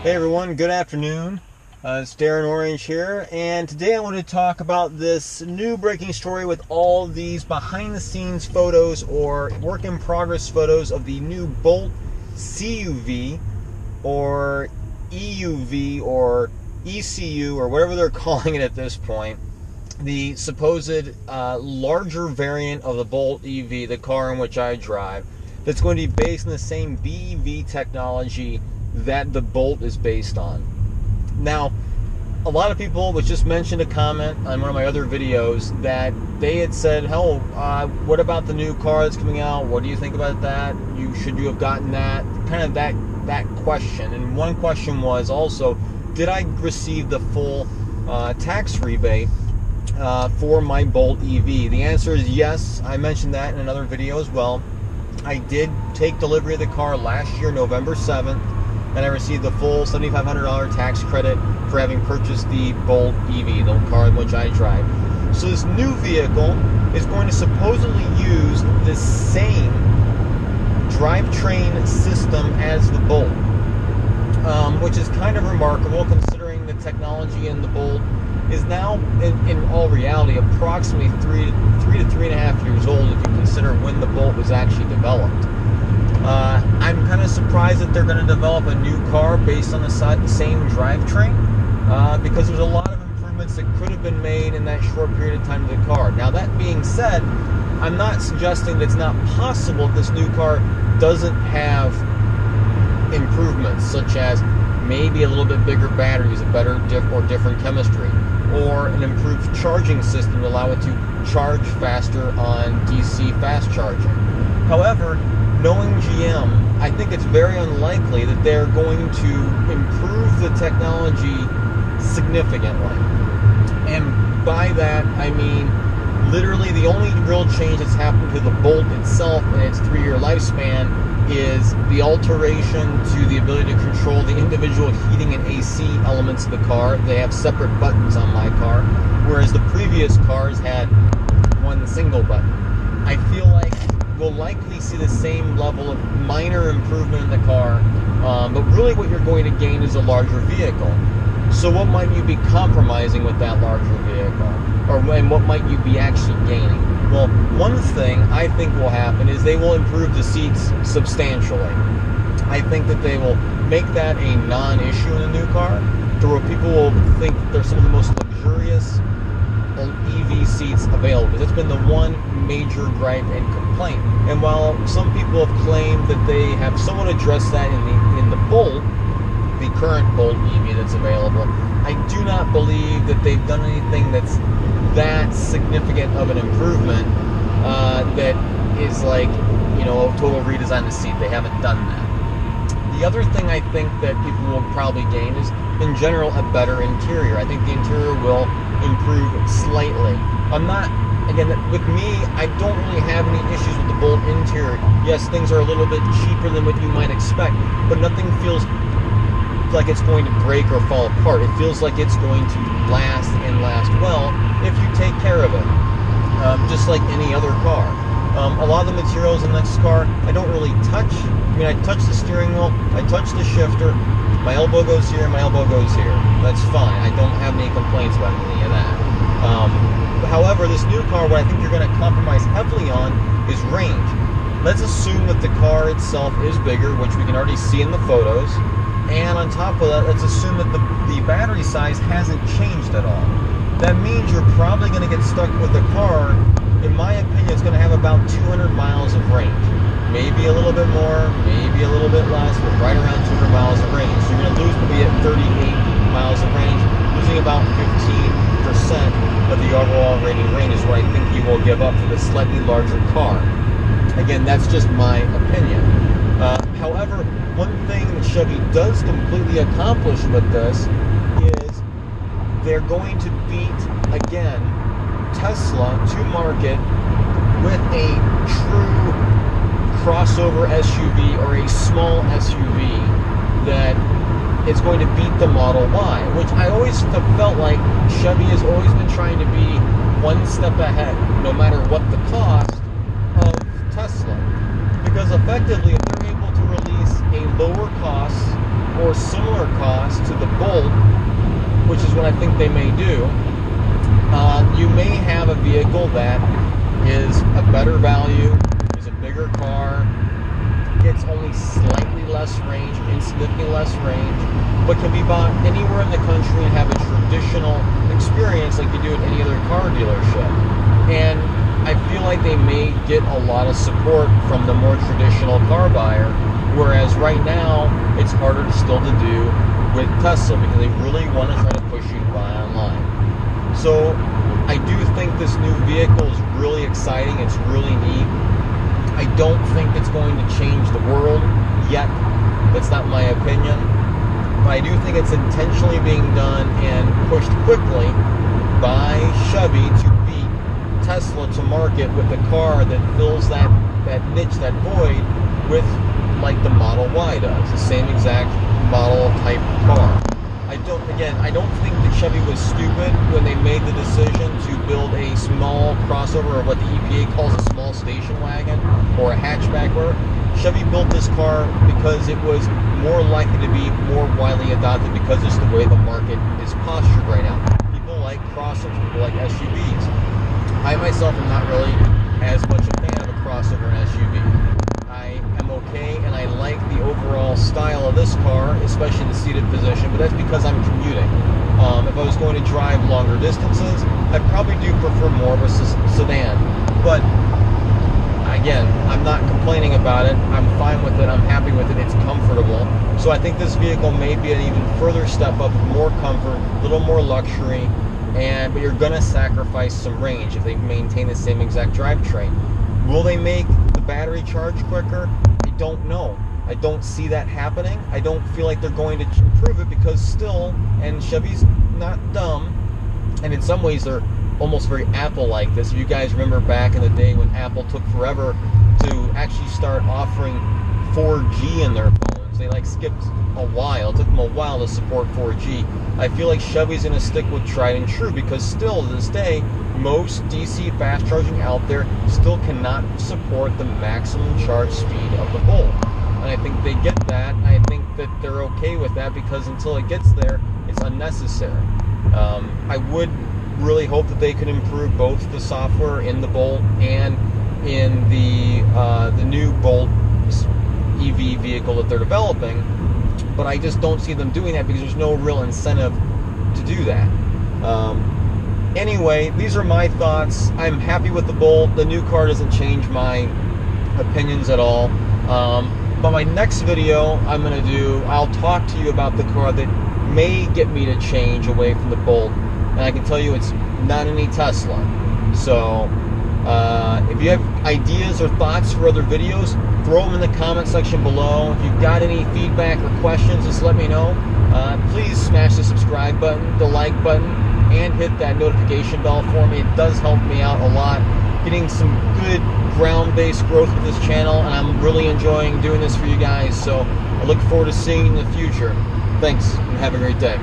Hey everyone, good afternoon. It's Darren Orange here, and today I want to talk about this new breaking story with all these behind the scenes photos or work in progress photos of the new Bolt CUV or EUV or ECU or whatever they're calling it at this point. The supposed larger variant of the Bolt EUV, the car in which I drive, that's going to be based on the same BEV technology that the Bolt is based on. Now, a lot of people, which just mentioned a comment on one of my other videos, that they had said, "Hell, what about the new car that's coming out? What do you think about that? Should you have gotten that?" Kind of that question. And one question was also, did I receive the full tax rebate for my Bolt EV? The answer is yes. I mentioned that in another video as well. I did take delivery of the car last year, November 7th. And I received the full $7,500 tax credit for having purchased the Bolt EV, the car in which I drive. So this new vehicle is going to supposedly use the same drivetrain system as the Bolt, which is kind of remarkable considering the technology in the Bolt is now, in all reality, approximately 3 to 3.5 years old if you consider when the Bolt was actually developed. I'm kind of surprised that they're going to develop a new car based on the same drivetrain, because there's a lot of improvements that could have been made in that short period of time to the car. Now, that being said, I'm not suggesting that it's not possible this new car doesn't have improvements, such as maybe a little bit bigger batteries, a better different chemistry, or an improved charging system to allow it to charge faster on DC fast charging. However, knowing GM, I think it's very unlikely that they're going to improve the technology significantly. And by that, I mean literally the only real change that's happened to the Bolt itself in its 3-year lifespan is the alteration to the ability to control the individual heating and AC elements of the car. They have separate buttons on my car, whereas the previous cars had one single button. I feel like we'll likely see the same level of minor improvement in the car, but really what you're going to gain is a larger vehicle. So what might you be compromising with that larger vehicle? And what might you be actually gaining? Well, one thing I think will happen is they will improve the seats substantially. I think that they will make that a non-issue in a new car, to where people will think that they're some of the most luxurious EV seats available, because it's been the one major gripe and complaint. And while some people have claimed that they have somewhat addressed that in the Bolt, the current Bolt EV that's available, I do not believe that they've done anything that's that significant of an improvement that is like, a total redesign of the seat. They haven't done that. The other thing I think that people will probably gain is, in general, a better interior. I think the interior will improve slightly. Again, with me, I don't really have any issues with the Bolt interior. Yes, things are a little bit cheaper than what you might expect, but nothing feels like it's going to break or fall apart. It feels like it's going to last and last well if you take care of it, just like any other car. A lot of the materials in this car I don't really touch. I mean, I touch the steering wheel, I touch the shifter, my elbow goes here, my elbow goes here. That's fine. I don't have any complaints about any of that. However, this new car, what I think you're going to compromise heavily on is range. Let's assume that the car itself is bigger, which we can already see in the photos. And on top of that, let's assume that the battery size hasn't changed at all. That means you're probably going to get stuck with a car, in my opinion, it's going to have about 200 miles of range. Maybe a little bit more, maybe a little bit less, but right around 200 miles of range. So you're going to lose maybe at 38 miles of range, losing about 15% of the overall rated range is what I think you will give up for the slightly larger car. Again, that's just my opinion. However, one thing that Chevy does completely accomplish with this is they're going to beat, again, Tesla to market with a true crossover SUV or a small SUV that is going to beat the Model Y, which I always have felt like Chevy has always been trying to be one step ahead, no matter what the cost of Tesla. Because effectively, if they're able to release a lower cost or similar cost what I think they may do, you may have a vehicle that is a better value, is a bigger car, gets only slightly less range, insignificantly less range, but can be bought anywhere in the country and have a traditional experience like you do at any other car dealership. And I feel like they may get a lot of support from the more traditional car buyer, whereas right now it's harder still to do with Tesla because they really want to try to push you to buy online. So I do think this new vehicle is really exciting. It's really neat. I don't think it's going to change the world yet. That's not my opinion. But I do think it's intentionally being done and pushed quickly by Chevy to beat Tesla to market with a car that fills that niche, that void, with like the Model Y does, the same exact model type car. I don't think that Chevy was stupid when they made the decision to build a small crossover, or what the EPA calls a small station wagon, or a hatchback. Where Chevy built this car because it was more likely to be more widely adopted because it's the way the market is postured right now. People like crossovers, people like SUVs. I myself am not really as much a fan of a crossover and SUV. I am okay, and I like the overall style of this car, especially the seated position, but that's because I'm commuting. If I was going to drive longer distances, I probably do prefer more of a sedan. But again, I'm not complaining about it. I'm fine with it. I'm happy with it. It's comfortable. So I think this vehicle may be an even further step up, more comfort, a little more luxury, but you're going to sacrifice some range if they maintain the same exact drivetrain. Will they make the battery charge quicker? I don't know. I don't see that happening. I don't feel like they're going to improve it because still, and Chevy's not dumb, and in some ways they're almost very Apple-like this. If you guys remember back in the day when Apple took forever to actually start offering 4G in their phones, they like skipped a while. It took them a while to support 4G. I feel like Chevy's going to stick with tried and true because still to this day, most DC fast charging out there still cannot support the maximum charge speed of the Bolt. And I think they get that. I think that they're okay with that because until it gets there, it's unnecessary. I would really hope that they could improve both the software in the Bolt and in the new Bolt EV vehicle that they're developing, but I just don't see them doing that because there's no real incentive to do that. Anyway, these are my thoughts. I'm happy with the Bolt. The new car doesn't change my opinions at all. But my next video I'll talk to you about the car that may get me to change away from the Bolt. And I can tell you it's not any Tesla. So if you have ideas or thoughts for other videos, throw them in the comment section below. If you've got any feedback or questions, just let me know. Please smash the subscribe button, the like button, and hit that notification bell for me. It does help me out a lot. Getting some good ground-based growth with this channel, and I'm really enjoying doing this for you guys. So I look forward to seeing you in the future. Thanks, and have a great day.